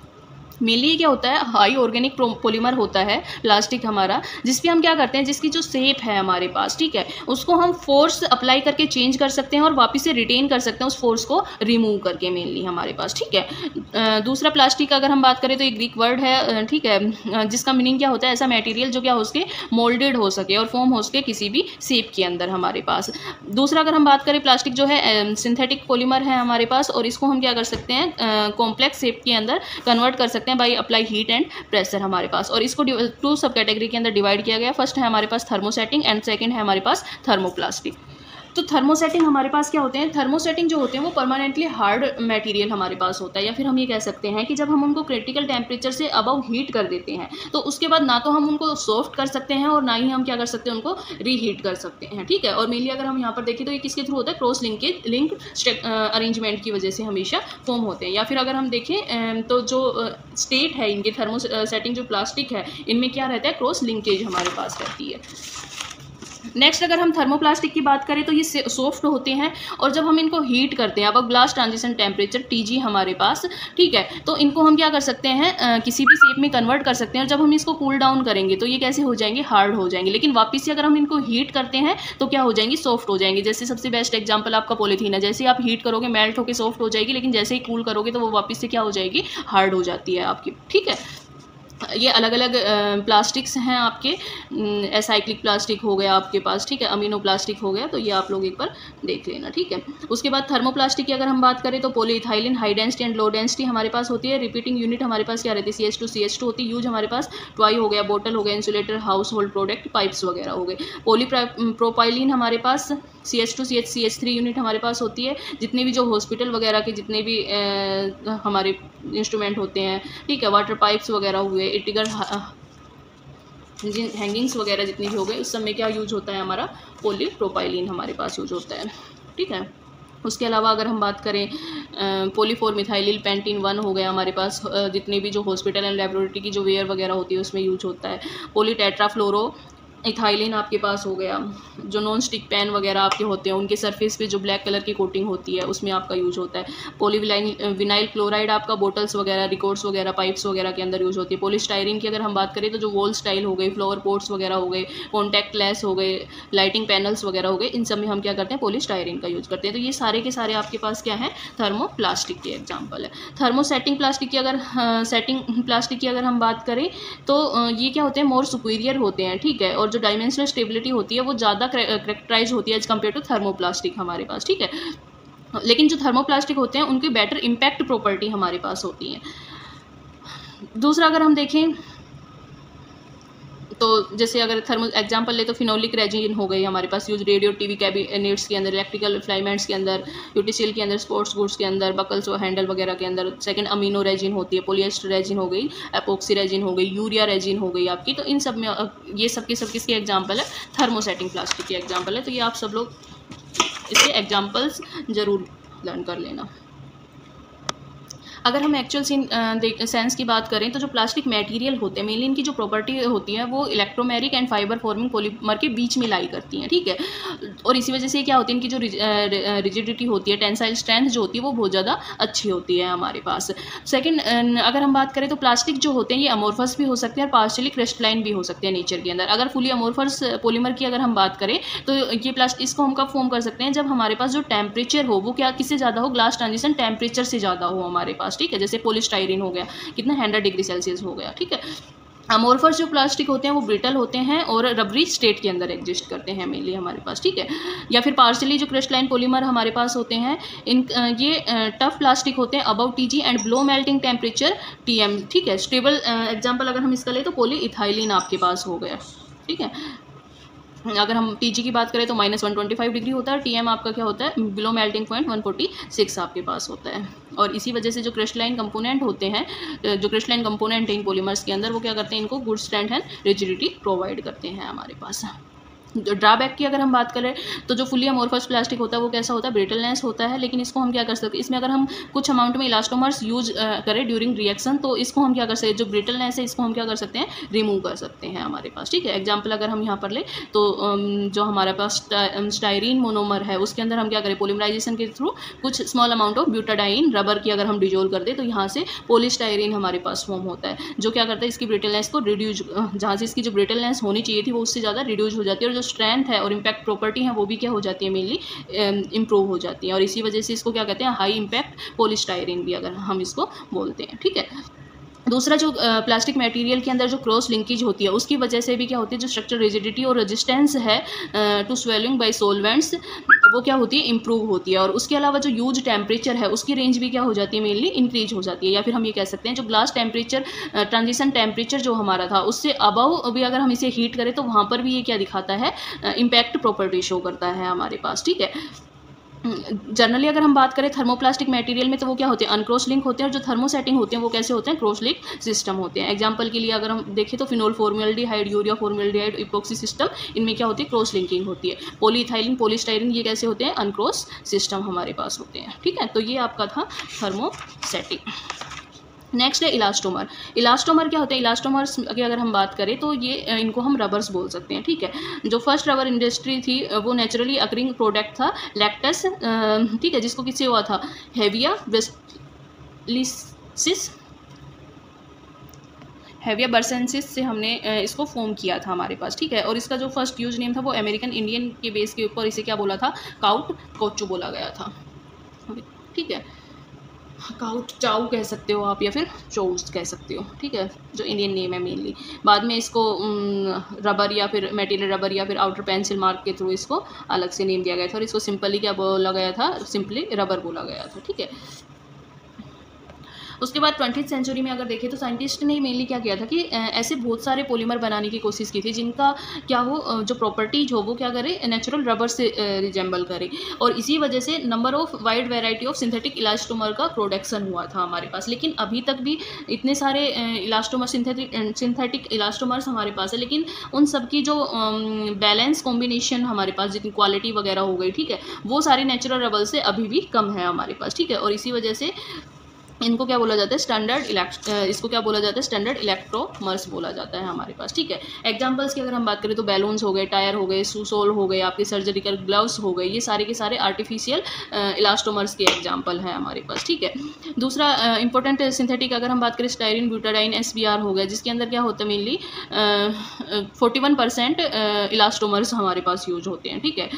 [SPEAKER 1] मेनली क्या होता है, हाई ऑर्गेनिक पॉलीमर होता है प्लास्टिक हमारा, जिस पे हम क्या करते हैं, जिसकी जो शेप है हमारे पास, ठीक है, उसको हम फोर्स अप्लाई करके चेंज कर सकते हैं और वापस से रिटेन कर सकते हैं उस फोर्स को रिमूव करके मेनली हमारे पास, ठीक है। दूसरा प्लास्टिक अगर हम बात करें तो एक ग्रीक वर्ड है, ठीक है, जिसका मीनिंग क्या होता है, ऐसा मटेरियल जो क्या हो सके, मोल्डेड हो सके और फॉर्म हो सके किसी भी शेप के अंदर हमारे पास। दूसरा अगर हम बात करें प्लास्टिक जो है सिंथेटिक पॉलीमर है हमारे पास, और इसको हम क्या कर सकते हैं, कॉम्प्लेक्स शेप के अंदर कन्वर्ट कर सकते हैं by apply heat and pressure हमारे पास। और इसको टू सब कैटेगरी के अंदर डिवाइड किया गया। फर्स्ट है हमारे पास थर्मोसेटिंग एंड सेकंड है हमारे पास थर्मोप्लास्टिक। तो थर्मोसेटिंग हमारे पास क्या होते हैं, थर्मोसेटिंग जो होते हैं वो परमानेंटली हार्ड मटेरियल हमारे पास होता है, या फिर हम ये कह सकते हैं कि जब हम उनको क्रिटिकल टेम्परेचर से अबव हीट कर देते हैं तो उसके बाद ना तो हम उनको सॉफ्ट कर सकते हैं और ना ही हम क्या कर सकते हैं, उनको रीहीट कर सकते हैं, ठीक है। और मेनली अगर हम यहाँ पर देखें तो ये किसके थ्रू होता है, क्रॉस लिंक अरेंजमेंट की वजह से हमेशा फॉर्म होते हैं। या फिर अगर हम देखें तो जो स्टेट है इनके थर्मोसेटिंग जो प्लास्टिक है इनमें क्या रहता है, क्रॉस लिंकेज हमारे पास रहती है। नेक्स्ट अगर हम थर्मोप्लास्टिक की बात करें तो ये सॉफ्ट होते हैं, और जब हम इनको हीट करते हैं, अब ग्लास ट्रांजिशन टेम्परेचर TG हमारे पास, ठीक है, तो इनको हम क्या कर सकते हैं, किसी भी शेप में कन्वर्ट कर सकते हैं। और जब हम इसको कूल डाउन करेंगे तो ये कैसे हो जाएंगे, हार्ड हो जाएंगे। लेकिन वापस से अगर हम इनको हीट करते हैं तो क्या हो जाएंगी, सॉफ्ट हो जाएंगे। जैसे सबसे बेस्ट एग्जाम्पल आपका पॉलीथीन है, जैसे आप हीट करोगे मेल्ट होकर सॉफ्ट हो जाएगी, लेकिन जैसे ही कूल करोगे तो वो वापस से क्या हो जाएगी, हार्ड हो जाती है आपकी, ठीक है। ये अलग अलग प्लास्टिक्स हैं आपके, एसाइक्लिक प्लास्टिक हो गया आपके पास, ठीक है, अमीनो प्लास्टिक हो गया, तो ये आप लोग एक बार देख लेना, ठीक है। उसके बाद थर्मोप्लास्टिक की अगर हम बात करें तो polyethylene high density and low density हमारे पास होती है। रिपीटिंग यूनिट हमारे पास क्या रहती है, CH2 होती है। यूज हमारे पास टॉय हो गया, बोतल हो गया, insulator, house hold product, pipes वगैरह हो गए। पॉलीप्रोपाइलिन हमारे पास CH2 CH3 यूनिट हमारे पास होती है। जितने भी जो हॉस्पिटल वगैरह के जितने भी हमारे इंस्ट्रूमेंट होते हैं, ठीक है, वाटर पाइप्स वगैरह हुए, इटिगर हैंगिंग्स वगैरह जितनी भी हो गई, उस सब में क्या यूज होता है, हमारा पॉलीप्रोपाइलिन हमारे पास यूज होता है, ठीक है। उसके अलावा अगर हम बात करें पॉलीफोर मिथाइलिल पेंटीन 1 हो गया हमारे पास, जितने भी जो हॉस्पिटल एंड लेबोरेटरी की जो वेयर वगैरह होती है उसमें यूज होता है। पॉलीटेट्राफ्लोरो इथाइलिन आपके पास हो गया। जो नॉन स्टिक पेन वगैरह आपके होते हैं उनके सरफेस पे जो ब्लैक कलर की कोटिंग होती है उसमें आपका यूज होता है। विनाइल क्लोराइड आपका बोटल्स वगैरह, रिकॉर्ड्स वगैरह, पाइप्स वगैरह के अंदर यूज होती है। पॉलीस्टाइरिन की अगर हम बात करें तो जो वॉल स्टाइल हो गई, फ्लावर पॉट्स वगैरह हो गए, कॉन्टैक्ट लेस हो गए, लाइटिंग पैनल्स वगैरह हो गए, इन सब में हम क्या करते हैं, पॉलीस्टाइरिन का यूज करते हैं। तो ये सारे के सारे आपके पास क्या है, थर्मोप्लास्टिक के एग्जाम्पल है। थर्मोसेटिंग प्लास्टिक की अगर हम बात करें तो ये क्या होते हैं, मोर सुपीरियर होते हैं, ठीक है। और जो डायमेंशनल स्टेबिलिटी होती है वो ज़्यादा करेक्टराइज होती है एज कम्पेयर टू थर्मोप्लास्टिक हमारे पास, ठीक है। लेकिन जो थर्मोप्लास्टिक होते हैं उनकी बेटर इम्पैक्ट प्रॉपर्टी हमारे पास होती है। दूसरा अगर हम देखें तो जैसे अगर थर्मल एग्जांपल ले तो फिनोलिक रेजिन हो गई हमारे पास यूज रेडियो टीवी कैबिनेट्स के अंदर, इलेक्ट्रिकल फ्लाइमेंट्स के अंदर, यूटिसिल के अंदर, स्पोर्ट्स गुड्स के अंदर, बकल्स और हैंडल वगैरह के अंदर। सेकंड अमीनो रेजिन होती है, पॉलिएस्टर रेजिन हो गई, एपोक्सी रेजिन हो गई, यूरिया रेजिन हो गई आपकी। तो इन सब में ये सब किसकी एग्जाम्पल है, थर्मोसेटिंग प्लास्टिक की एग्जाम्पल है। तो ये आप सब लोग इसके एग्जाम्पल्स ज़रूर लर्न कर लेना। अगर हम एक्चुअल सेंस की बात करें तो जो प्लास्टिक मटेरियल होते हैं मेनली इनकी जो प्रॉपर्टी होती है वो electromeric and fibre forming polymer के बीच में लाई करती हैं, ठीक है। और इसी वजह से क्या होती है, इनकी जो रिजिडिटी होती है, टेंसाइल स्ट्रेंथ जो होती है वो बहुत ज़्यादा अच्छी होती है हमारे पास। सेकेंड, अगर हम बात करें तो प्लास्टिक जो होते हैं ये अमोर्फस भी हो सकते हैं और पार्शियली क्रिस्टलाइन भी हो सकते हैं नेचर के अंदर। अगर फुली अमोर्फस पॉलीमर की अगर हम बात करें तो ये प्लास्टिक इसको हम कब फॉर्म कर सकते हैं, जब हमारे पास जो टेम्परेचर हो वो क्या किससे ज़्यादा हो, ग्लास ट्रांजिशन टेम्परेचर से ज़्यादा हो हमारे पास, ठीक है। जैसे पॉलीस्टाइरीन हो गया, कितना 100 डिग्री सेल्सियस हो गया, ठीक है। अमोर्फस जो प्लास्टिक होते हैं वो ब्रिटल होते हैं और रबरी स्टेट के अंदर एग्जिस्ट करते हैं मेनली हमारे पास, ठीक है। या फिर पार्शियली जो क्रिस्टलाइन पॉलीमर हमारे पास होते हैं ये टफ प्लास्टिक होते हैं above TG and below melting temperature TM, ठीक है। स्टेबल एग्जांपल अगर हम इसका ले तो पॉलीइथाइलिन आपके पास हो गया, ठीक है। अगर हम टीजी की बात करें तो -125 डिग्री होता है, टीएम आपका क्या होता है, बिलो मेल्टिंग पॉइंट 146 आपके पास होता है। और इसी वजह से जो क्रिस्टलाइन कंपोनेंट होते हैं, जो क्रिस्टलाइन कंपोनेंट है इन पॉलीमर्स के अंदर वो क्या करते हैं, इनको good strength and rigidity provide करते हैं हमारे पास। ड्रॉबैक की अगर हम बात करें तो जो फुली अमोर्फस प्लास्टिक होता है वो कैसा होता है, ब्रिटलनेस होता है। लेकिन इसको हम क्या कर सकते हैं, इसमें अगर हम कुछ अमाउंट में इलास्टोमर्स यूज करें ड्यूरिंग रिएक्शन तो इसको हम क्या कर सकते हैं, जो ब्रिटलनेस है इसको हम क्या कर सकते हैं, रिमूव कर सकते हैं हमारे पास, ठीक है। एग्जाम्पल अगर हम यहाँ पर ले तो जो हमारे पास स्टाइरीन मोनोमर है उसके अंदर हम क्या करें, पॉलीमराइजेशन के थ्रू कुछ small amount of butadiene rubber की अगर हम डिजोल्व कर दे तो यहाँ से पॉलीस्टाइरीन हमारे पास फॉर्म होता है, जो क्या करता है इसकी ब्रिटलनेस को रिड्यूज, जहाँ से इसकी जो ब्रिटलनेस होनी चाहिए थी वो उससे ज़्यादा रिड्यूज हो जाती है और जो स्ट्रेंथ है और इम्पैक्ट प्रॉपर्टी है वो भी क्या हो जाती है, मेनली इम्प्रूव हो जाती है। और इसी वजह से इसको क्या कहते हैं, हाई इम्पैक्ट पॉलीस्टाइरीन भी अगर हम इसको बोलते हैं, ठीक है। दूसरा जो प्लास्टिक मटेरियल के अंदर जो क्रॉस लिंकेज होती है उसकी वजह से भी क्या होती है, जो स्ट्रक्चर रिजिडिटी और रेजिस्टेंस है टू स्वेलिंग बाय सॉल्वेंट्स वो क्या होती है, इंप्रूव होती है। और उसके अलावा जो यूज टेम्परेचर है उसकी रेंज भी क्या हो जाती है, मेनली इंक्रीज हो जाती है। या फिर हम ये कह सकते हैं जो ग्लास टेम्परेचर ट्रांजिशन टेम्परेचर जो हमारा था उससे अबव भी अगर हम इसे हीट करें तो वहाँ पर भी ये क्या दिखाता है, इम्पैक्ट प्रॉपर्टी शो करता है हमारे पास, ठीक है। जनरली अगर हम बात करें थर्मोप्लास्टिक मटेरियल में तो वो क्या होते हैं, अनक्रॉस लिंक होते हैं। और जो थर्मोसेटिंग होते हैं वो कैसे होते हैं, क्रॉस लिंक सिस्टम होते हैं। एग्जांपल के लिए अगर हम देखें तो phenol formaldehyde, urea formaldehyde, epoxy system, इनमें क्या होती है, क्रॉस लिंकिंग होती है। पॉलीइथाइलिन, पॉलीस्टाइरीन ये कैसे होते हैं, अनक्रॉस सिस्टम हमारे पास होते हैं, ठीक है। तो ये आपका था थर्मोसेटिंग। नेक्स्ट है इलास्टोमर। इलास्टोमर क्या होते हैं, इलास्टोमर्स की अगर हम बात करें तो ये इनको हम रबर्स बोल सकते हैं, ठीक है। जो फर्स्ट रबर इंडस्ट्री थी वो नेचुरली अकरिंग प्रोडक्ट था लैक्टस, ठीक है, जिसको किससे हुआ था, हेविया वेस्टलिसिस, हेविया बर्सेंसिस से हमने इसको फॉर्म किया था हमारे पास, ठीक है। और इसका जो फर्स्ट यूज नेम था वो अमेरिकन इंडियन के बेस के ऊपर इसे क्या बोला था, काउट कोचू बोला गया था, ठीक है। काउट चाउ कह सकते हो आप या फिर चोउस कह सकते हो, ठीक है, जो इंडियन नेम है मेनली। बाद में इसको रबर या फिर मेटेरियल रबर या फिर आउटर पेंसिल मार्क के थ्रू इसको अलग से नेम दिया गया था और इसको सिंपली क्या बोला गया था, सिंपली रबर बोला गया था, ठीक है। उसके बाद 20वीं सेंचुरी में अगर देखें तो साइंटिस्ट ने मेनली क्या किया था कि ऐसे बहुत सारे पॉलीमर बनाने की कोशिश की थी जिनका क्या हो, जो प्रॉपर्टीज हो वो क्या करे, नेचुरल रबर से रिजेंबल करे। और इसी वजह से number of wide variety of synthetic elastomer का प्रोडक्शन हुआ था हमारे पास। लेकिन अभी तक भी इतने सारे इलास्टोमर सिंथेटिक इलास्टोमर्स हमारे पास है, लेकिन उन सब की जो बैलेंस कॉम्बिनेशन हमारे पास जितनी क्वालिटी वगैरह हो गई, ठीक है, वो सारे नेचुरल रबर से अभी भी कम है हमारे पास, ठीक है। और इसी वजह से इनको क्या बोला जाता है, इसको क्या बोला जाता है, स्टैंडर्ड इलेक्ट्रोमर्स बोला जाता है हमारे पास, ठीक है। एग्जांपल्स की अगर हम बात करें तो बैलून्स हो गए, टायर हो गए, सूसोल हो गए, आपके सर्जिकल ग्लव्स हो गए, ये सारे के सारे आर्टिफिशियल इलास्टोमर्स के एग्जांपल हैं हमारे पास, ठीक है। दूसरा इंपॉर्टेंट सिंथेटिक अगर हम बात करें स्टाइरिन, ब्यूटाडाइन, SBR हो गया, जिसके अंदर क्या होता है, मेनली 41% इलास्टोमर्स हमारे पास यूज होते हैं, ठीक है।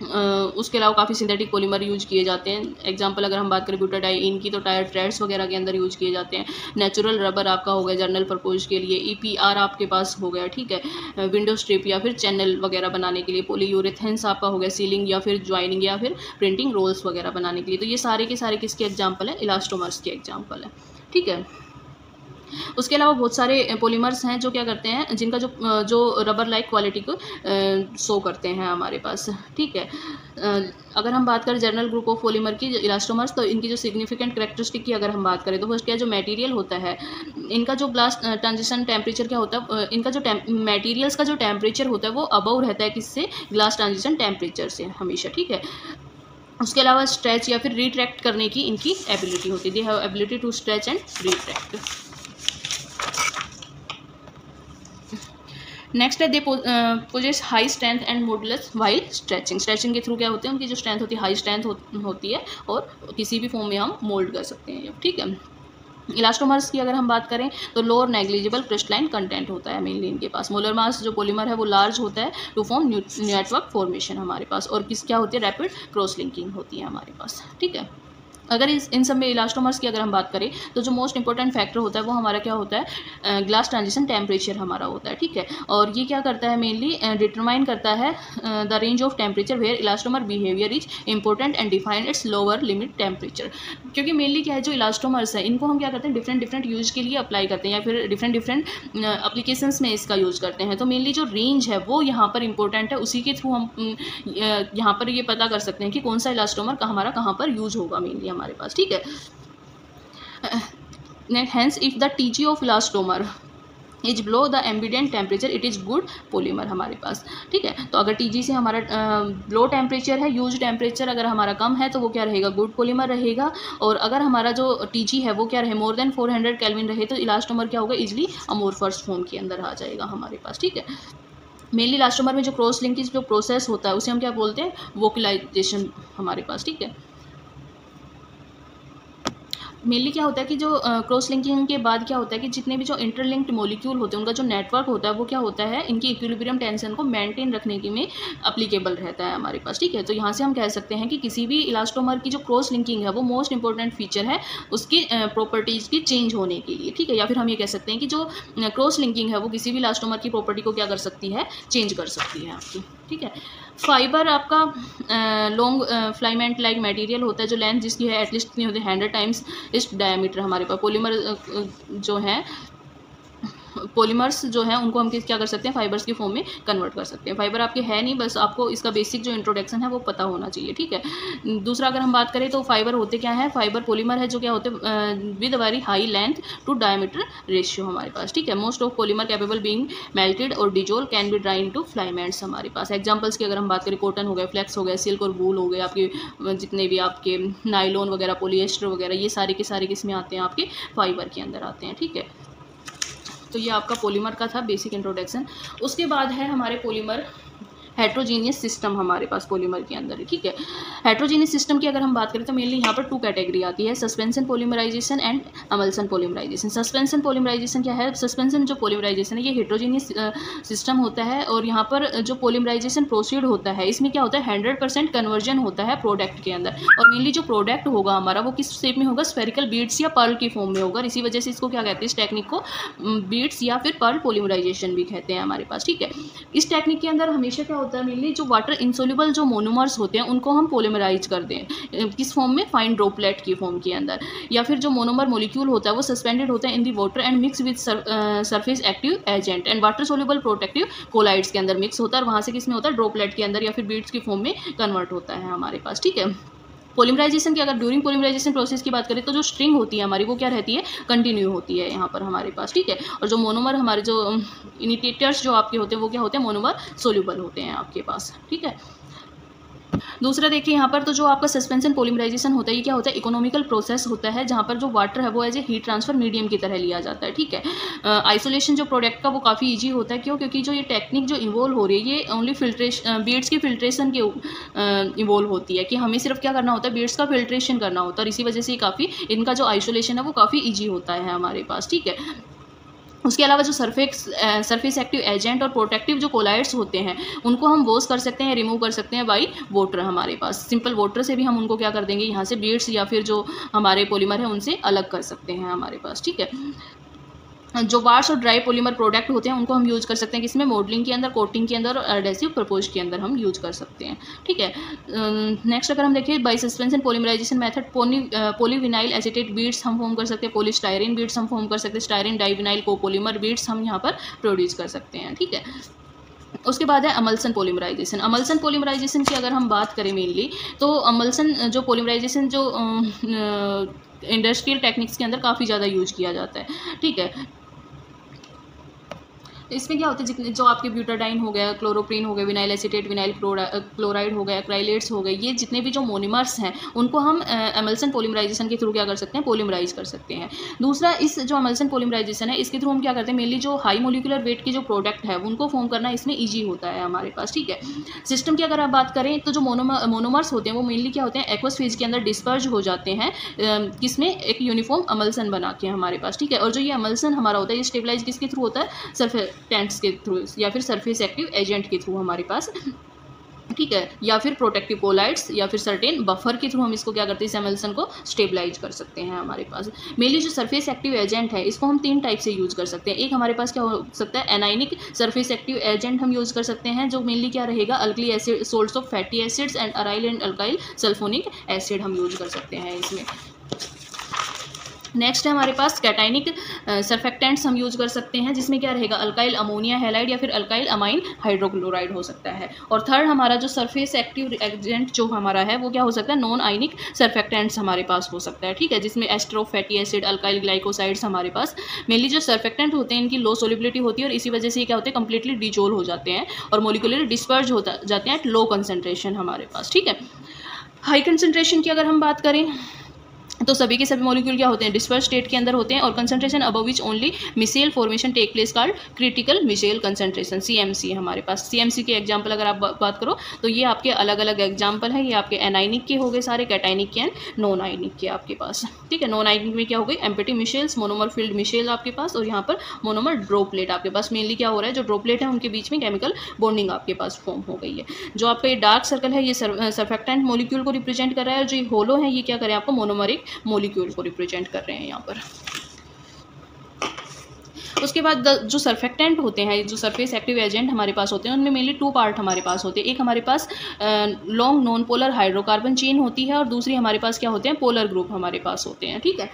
[SPEAKER 1] उसके अलावा काफ़ी सिंथेटिक पॉलीमर यूज किए जाते हैं। एग्जांपल अगर हम बात करें ब्यूटाडाइन, इनकी तो टायर ट्रेड्स वगैरह के अंदर यूज किए जाते हैं। नेचुरल रबर आपका हो गया जर्नल पर्पज के लिए। EPR आपके पास हो गया, ठीक है, विंडो स्ट्रिप या फिर चैनल वगैरह बनाने के लिए। पॉलीयूरेथेन्स आपका हो गया सीलिंग या फिर ज्वाइनिंग या फिर प्रिंटिंग रोल्स वगैरह बनाने के लिए। तो ये सारे के सारे किसके एग्जाम्पल है? इलास्टोमर्स के एग्जाम्पल है, ठीक है। उसके अलावा बहुत सारे पॉलीमर्स हैं जो क्या करते हैं, जिनका जो रबर लाइक क्वालिटी को शो करते हैं हमारे पास, ठीक है। अगर हम बात करें जनरल ग्रुप ऑफ पॉलीमर की इलास्टोमर्स, तो इनकी जो सिग्निफिकेंट करेक्टरिस्टिक की अगर हम बात करें तो फर्स्ट क्या जो मटेरियल होता है इनका, जो ग्लास ट्रांजिशन टेम्परेचर क्या होता है, इनका जो मटेरियल्स का जो टेम्परेचर होता है वो अबव रहता है किससे? ग्लास ट्रांजिशन टेम्परेचर से हमेशा, ठीक है। उसके अलावा स्ट्रेच या फिर रिट्रैक्ट करने की इनकी एबिलिटी होती है। They have ability to stretch and retract. Next है they possess high strength and modulus while stretching. Stretching के थ्रू क्या होते हैं, उनकी जो स्ट्रेंथ होती है हाई स्ट्रेंथ होती है और किसी भी फॉर्म में हम मोल्ड कर सकते हैं, ठीक है। इलास्टोमर्स की अगर हम बात करें तो लोअर नेग्लिजिबल क्रिस्टलाइन कंटेंट होता है मेनली इनके पास। मोलर मास जो पॉलीमर है वो लार्ज होता है टू फॉर्म नेटवर्क फॉर्मेशन हमारे पास, और किस क्या होती है? रैपिड क्रॉस लिंकिंग होती है हमारे पास, ठीक है। अगर इन सब में इलास्टोमर्स की अगर हम बात करें तो जो मोस्ट इंपॉर्टेंट फैक्टर होता है वो हमारा क्या होता है? ग्लास ट्रांजिशन टेम्परेचर हमारा होता है, ठीक है। और ये क्या करता है? मेनली डिटरमाइन करता है the range of temperature where elastomer behavior is important and define its lower limit temperature. क्योंकि मेनली क्या है, जो इलास्टोमर्स है इनको हम क्या करते हैं? डिफरेंट यूज के लिए अप्लाई करते हैं या फिर डिफरेंट एप्लीकेशंस में इसका यूज़ करते हैं। तो मेनली जो रेंज है वो यहाँ पर इंपॉर्टेंट है, उसी के थ्रू हम यहाँ पर ये पता कर सकते हैं कि कौन सा इलास्टोमर हमारा कहाँ पर यूज होगा मेनली हमारे पास, ठीक है। Hence if the TG of elastomer is below the ambient temperature it is good polymer हमारे पास, ठीक है। तो अगर TG से हमारा लो टेम्परेचर है, यूज टेम्परेचर अगर हमारा कम है तो वो क्या रहेगा? गुड पॉलीमर रहेगा। और अगर हमारा जो TG है वो क्या रहे? मोर देन 400 केल्विन रहे तो इलास्टोमर क्या होगा? इजिली अमोर्फस फॉर्म के अंदर आ जाएगा हमारे पास, ठीक है। मेनली इलास्टोमर में जो क्रॉस लिंकेज जो प्रोसेस होता है उसे हम क्या बोलते हैं? वोकलाइजेशन हमारे पास, ठीक है। मेनली क्या होता है कि जो क्रॉस लिंकिंग के बाद क्या होता है कि जितने भी जो इंटरलिंक्ड मॉलिक्यूल होते हैं उनका जो नेटवर्क होता है वो क्या होता है? इनकी इक्विलिब्रियम टेंशन को मेंटेन रखने के में अप्लीकेबल रहता है हमारे पास, ठीक है। तो यहाँ से हम कह सकते हैं कि किसी भी इलास्टोमर की जो क्रॉस लिंकिंग है वो मोस्ट इंपॉर्टेंट फीचर है उसकी प्रॉपर्टीज़ की चेंज होने के लिए, ठीक है। या फिर हम ये कह सकते हैं कि जो क्रॉस लिंकिंग है वो किसी भी इलास्टोमर की प्रॉपर्टी को क्या कर सकती है? चेंज कर सकती है आपकी, ठीक है। फाइबर आपका लॉन्ग फ्लाइमेंट लाइक मटेरियल होता है, जो लेंथ जिसकी है एटलीस्ट कितनी होती है? 100 टाइम्स इस डायमीटर हमारे पास। पॉलीमर जो है पॉलीमर्स जो हैं उनको हम क्या कर सकते हैं? फाइबर्स की फॉर्म में कन्वर्ट कर सकते हैं। फाइबर आपके है नहीं, बस आपको इसका बेसिक जो इंट्रोडक्शन है वो पता होना चाहिए, ठीक है। दूसरा अगर हम बात करें तो फाइबर होते क्या है? फाइबर पॉलीमर है जो क्या होते हैं? With very high length to diameter ratio हमारे पास, ठीक है। Most of polymer capable being melted और dissolve can be dry into filaments हमारे पास। एग्जांपल्स की अगर हम बात करें, कॉटन हो गया, फ्लेक्स हो गया, सिल्क और वूल हो गए, आपके जितने भी आपके नाइलॉन वगैरह, पॉलिएस्टर वगैरह, ये सारे के सारे किसमें आते हैं? आपके फाइबर के अंदर आते हैं, ठीक है। तो ये आपका पॉलीमर का था बेसिक इंट्रोडक्शन। उसके बाद है हमारे पॉलीमर हेट्रोजीनियस सिस्टम हमारे पास पॉलीमर के अंदर, ठीक है। हेट्रोजीनियस सिस्टम की अगर हम बात करें तो मेनली यहाँ पर 2 कैटेगरी आती है, suspension polymerization and emulsion polymerization. Suspension polymerization क्या है? सस्पेंशन जो पॉलीमराइजेशन है ये हेट्रोजीनियस सिस्टम होता है, और यहाँ पर जो पॉलीमराइजेशन प्रोसीड होता है इसमें क्या होता है? 100% कन्वर्जन होता है प्रोडक्ट के अंदर, और मेनली जो प्रोडक्ट होगा हमारा वो किस शेप में होगा? स्फेरिकल बीड्स या पर्ल की फॉर्म में होगा। इसी वजह से इसको क्या कहते हैं? इस टेक्निक को बीड्स या फिर पर्ल पॉलीमराइजेशन भी कहते हैं हमारे पास, ठीक है। इस टेक्निक के अंदर हमेशा क्या होता है? मेनली जो वाटर इंसोल्यूबल जो मोनोमर्स होते हैं उनको हम पॉलीमराइज कर दें, किस फॉर्म में? फाइन ड्रॉपलेट की फॉर्म के अंदर। या फिर जो मोनोमर मॉलिक्यूल होता है वो सस्पेंडेड होता है in the water and mix with surface active agent and water soluble protective colloids के अंदर मिक्स होता है, और वहाँ से किस में होता है? ड्रॉपलेट के अंदर या फिर बीड्स की फॉर्म में कन्वर्ट होता है हमारे पास, ठीक है। पॉलीमराइजेशन की अगर ड्यूरिंग पॉलीमराइजेशन प्रोसेस की बात करें तो जो स्ट्रिंग होती है हमारी वो क्या रहती है? कंटिन्यू होती है यहाँ पर हमारे पास, ठीक है। और जो मोनोमर हमारे जो इनिटिएटर्स जो आपके होते हैं वो क्या होते हैं? मोनोमर सोल्यूबल होते हैं आपके पास, ठीक है। दूसरा देखिए यहाँ पर तो जो आपका सस्पेंशन पॉलीमराइजेशन होता है ये क्या होता है? इकोनॉमिकल प्रोसेस होता है, जहाँ पर जो वाटर है वो as a heat transfer medium की तरह लिया जाता है, ठीक है। आइसोलेशन जो प्रोडक्ट का वो काफ़ी ईजी होता है, क्यों? क्योंकि जो ये टेक्निक जो इवॉल्व हो रही है ये ओनली बीड्स की फिल्ट्रेशन के इवॉल्व होती है, कि हमें सिर्फ क्या करना होता है? बीड्स का फिल्ट्रेशन करना होता है, और इसी वजह से काफ़ी इनका जो आइसोलेशन है वो काफ़ी ईजी होता है हमारे पास, ठीक है। उसके अलावा जो सरफेस एक्टिव एजेंट और प्रोटेक्टिव जो कोलाइड्स होते हैं उनको हम वॉश कर सकते हैं, रिमूव कर सकते हैं बाई वाटर। हमारे पास सिंपल वाटर से भी हम उनको क्या कर देंगे, यहाँ से बीड्स या फिर जो हमारे पॉलीमर है उनसे अलग कर सकते हैं हमारे पास, ठीक है। जो वार्स और ड्राई पॉलीमर प्रोडक्ट होते हैं उनको हम यूज़ कर सकते हैं किसमें, मॉडलिंग के अंदर, कोटिंग के अंदर और एडेसिव प्रपोज के अंदर हम यूज़ कर सकते हैं, ठीक है। नेक्स्ट अगर हम देखें by suspension polymerization method, polyvinyl acetate beads हम फॉर्म कर सकते हैं, पॉलीस्टायरीन बीड्स हम फॉर्म कर सकते हैं, स्टायरीन डाइविनाइल कोपॉलीमर बीड्स हम यहाँ पर प्रोड्यूस कर सकते हैं, ठीक है। उसके बाद है अमल्सन पॉलीमराइजेशन। अमल्सन पॉलीमराइजेशन की अगर हम बात करें मेनली, तो अमल्सन जो पॉलीमराइजेशन जो इंडस्ट्रियल टेक्निक्स के अंदर काफ़ी ज़्यादा यूज किया जाता है, ठीक है। इसमें क्या होता है, जितने जो आपके ब्यूटाडाइन हो गया, क्लोरोप्रीन हो गया, विनाइल एसिटेट, विनाइल क्लोराइड हो गया, क्राइलेट्स हो गए, ये जितने भी जो मोनिमर्स हैं उनको हम एमल्सन पॉलीमराइजेशन के थ्रू क्या कर सकते हैं, पॉलीमराइज कर सकते हैं। दूसरा, इस जो एमल्सन पॉलीमराइजेशन है इसके थ्रू हम क्या करते हैं, मेनली जो हाई मोलिकुलर वेट की जो प्रोडक्ट है उनको फॉर्म करना इसमें ईजी होता है हमारे पास, ठीक है। सिस्टम की अगर आप बात करें तो जो मोनोमर्स होते हैं वो मेनली क्या होते हैं, एक्वस फेज के अंदर डिस्पर्ज हो जाते हैं, किसमें, एक यूनिफॉर्म अमल्सन बना के हमारे पास, ठीक है। और जो ये अमल्सन हमारा होता है ये स्टेबलाइज किसके थ्रू होता है, सरफेक्टेंट्स के थ्रू या फिर सरफेस एक्टिव एजेंट के थ्रू हमारे पास, ठीक है, या फिर प्रोटेक्टिव कोलाइड्स या फिर सर्टेन बफर के थ्रू हम इसको क्या करते हैं, इस एमल्सन को स्टेबलाइज कर सकते हैं हमारे पास। मेनली जो सरफेस एक्टिव एजेंट है इसको हम 3 टाइप से यूज़ कर सकते हैं। एक हमारे पास क्या हो सकता है, एनाइनिक सरफेस एक्टिव एजेंट हम यूज़ कर सकते हैं, जो मेनली क्या रहेगा, alkali acid, salts of fatty acids and aryl and alkyl sulphonic acid हम यूज़ कर सकते हैं इसमें। नेक्स्ट है हमारे पास कैटाइनिक सरफेक्टेंट्स हम यूज़ कर सकते हैं, जिसमें क्या रहेगा, अल्काइल अमोनिया हैलाइड या फिर अल्काइल अमाइन हाइड्रोक्लोराइड हो सकता है। और थर्ड हमारा जो सरफेस एक्टिव एजेंट जो हमारा है वो क्या हो सकता है, नॉन आयनिक सरफेक्टेंट्स हमारे पास हो सकता है, ठीक है, जिसमें ester of fatty acid, alkyl glycosides हमारे पास। मेनली जो सरफेक्टेंट होते हैं इनकी लो सोलिबिलिटी होती है और इसी वजह से ये क्या होते हैं, कंप्लीटली डिजोल हो जाते हैं और मोलिकुलर डिस्पर्ज हो जाते हैं एट लो कंसनट्रेशन हमारे पास, ठीक है। हाई कंसनट्रेशन की अगर हम बात करें तो सभी के सभी मॉलिक्यूल क्या होते हैं, डिस्पर्स स्टेट के अंदर होते हैं और concentration above which only micelle formation take place called critical micelle concentration, CMC हमारे पास। सीएमसी के एग्जांपल अगर आप बात करो तो ये आपके अलग अलग एग्जांपल है, ये आपके एनाइनिक के हो गए सारे, कैटाइनिक के एंड नॉन आयनिक के आपके पास, ठीक है। नॉन आयनिक में क्या हो गई, empty micelles, monomer filled micelle आपके पास, और यहाँ पर मोनोमर ड्रॉपलेट आपके पास। मेनली क्या हो रहा है, जो ड्रॉपलेट है उनके बीच में केमिकल बॉन्डिंग आपके पास फॉर्म हो गई है। जो आपका ये डार्क सर्कल है ये सरफेक्टेंट मॉलिक्यूल को रिप्रेजेंट कर रहा है, और जो ये होलो है ये क्या करें, आपको मोनोमरिक मॉलिक्यूल को रिप्रेजेंट कर रहे हैं यहाँ पर। उसके बाद जो सरफेक्टेंट होते हैं, जो सरफेस एक्टिव एजेंट हमारे पास होते हैं, उनमें मेनली 2 पार्ट हमारे पास होते हैं। एक हमारे पास long non polar hydrocarbon chain होती है और दूसरी हमारे पास क्या होते हैं, पोलर ग्रुप हमारे पास होते हैं, ठीक है।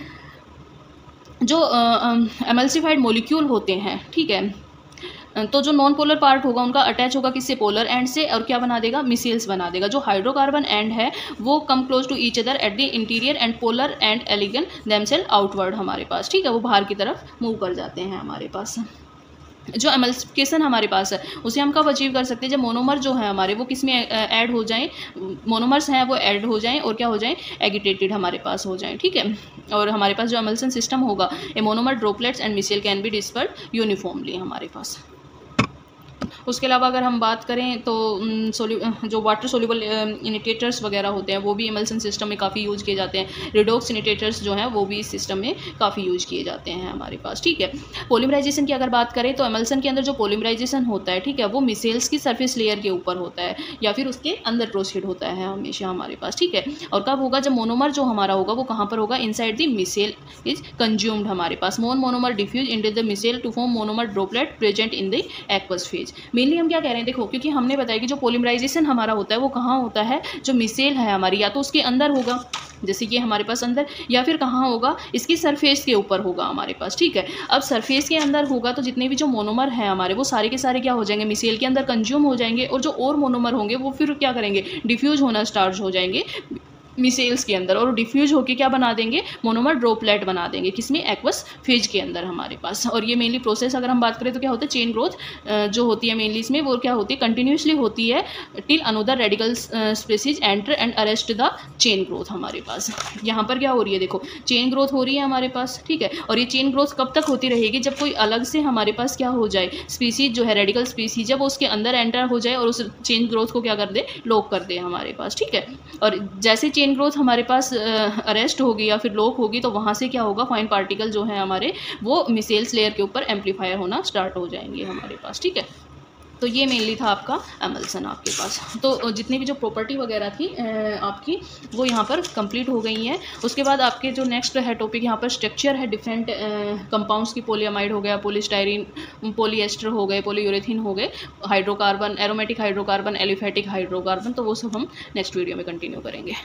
[SPEAKER 1] जो एमल्सिफाइड मॉलिक्यूल होते हैं, ठीक है, तो जो नॉन पोलर पार्ट होगा उनका अटैच होगा किससे, पोलर एंड से, और क्या बना देगा, मिसेल्स बना देगा। जो हाइड्रोकार्बन एंड है वो come close to each other at the interior and polar end align themself outward हमारे पास, ठीक है, वो बाहर की तरफ मूव कर जाते हैं हमारे पास। जो एमल्सिफिकेशन हमारे पास है उसे हम कब अचीव कर सकते हैं, जब मोनोमर जो है हमारे वो किस में ऐड हो जाएं, मोनोमर्स हैं वो ऐड हो जाएं और क्या हो जाएं, एगिटेटेड हमारे पास हो जाएं, ठीक है। और हमारे पास जो एमल्सन सिस्टम होगा, a monomer droplets and micelle can be dispersed uniformly हमारे पास। उसके अलावा अगर हम बात करें तो जो वाटर सोल्यूबल इनिटेटर्स वगैरह होते हैं वो भी एमल्सन सिस्टम में काफ़ी यूज़ किए जाते हैं। रिडॉक्स इनिटेटर्स जो हैं वो भी इस सिस्टम में काफ़ी यूज़ किए जाते हैं हमारे पास, ठीक है। पॉलीमराइजेशन की अगर बात करें तो एमल्सन के अंदर जो पॉलीमराइजेशन होता है, ठीक है, वो मिसेल्स की सरफेस लेयर के ऊपर होता है या फिर उसके अंदर प्रोसीड होता है हमेशा हमारे पास, ठीक है। और कब होगा, जब मोनोमर जो हमारा होगा वो कहाँ पर होगा, inside the micelle is consumed हमारे पास। Monomer diffuse into the micelle to form monomer droplet present in the aqueous phase. Mainly हम क्या कह रहे हैं, देखो, क्योंकि हमने बताया कि जो पॉलीमराइजेशन हमारा होता है वो कहाँ होता है, जो मिसेल है हमारी या तो उसके अंदर होगा, जैसे कि हमारे पास अंदर, या फिर कहाँ होगा, इसकी सरफेस के ऊपर होगा हमारे पास, ठीक है। अब सरफेस के अंदर होगा तो जितने भी जो मोनोमर हैं हमारे वो सारे के सारे क्या हो जाएंगे, मिसेल के अंदर कंज्यूम हो जाएंगे, और जो और मोनोमर होंगे वो फिर क्या करेंगे, डिफ्यूज होना स्टार्ट हो जाएंगे मिसेल्स के अंदर, और डिफ्यूज होकर क्या बना देंगे, मोनोमर ड्रॉपलेट बना देंगे, किसमें, एक्वस फेज के अंदर हमारे पास। और ये मेनली प्रोसेस अगर हम बात करें तो क्या होता है, चेन ग्रोथ जो होती है मेनली इसमें वो क्या होती है, कंटिन्यूसली होती है till another radical species enter and arrest the chain growth हमारे पास। यहाँ पर क्या हो रही है, देखो, चेन ग्रोथ हो रही है हमारे पास, ठीक है। और ये चेन ग्रोथ कब तक होती रहेगी, जब कोई अलग से हमारे पास क्या हो जाए, स्पीसीज जो है रेडिकल स्पीसीज, जब उसके अंदर एंटर हो जाए और उस चेन ग्रोथ को क्या कर दे, लॉक कर दे हमारे पास, ठीक है। और जैसे चेन चेन ग्रोथ हमारे पास अरेस्ट होगी या फिर लॉक होगी, तो वहाँ से क्या होगा, फाइन पार्टिकल जो है हमारे वो मिसेल्स लेयर के ऊपर एम्पलीफायर होना स्टार्ट हो जाएंगे हमारे पास, ठीक है। तो ये मेनली था आपका एमल्सन आपके पास। तो जितनी भी जो प्रॉपर्टी वगैरह थी आपकी वो यहाँ पर कंप्लीट हो गई हैं। उसके बाद आपके जो नेक्स्ट है टॉपिक यहाँ पर स्ट्रक्चर है डिफरेंट कंपाउंड्स की, पोलियामाइड हो गया, पॉलीस्टाइरीन, पॉलीएस्टर हो गए, पॉलीयूरेथीन हो गए, hydrocarbon, aromatic hydrocarbon, aliphatic hydrocarbon, तो वो सब हम नेक्स्ट वीडियो में कंटिन्यू करेंगे।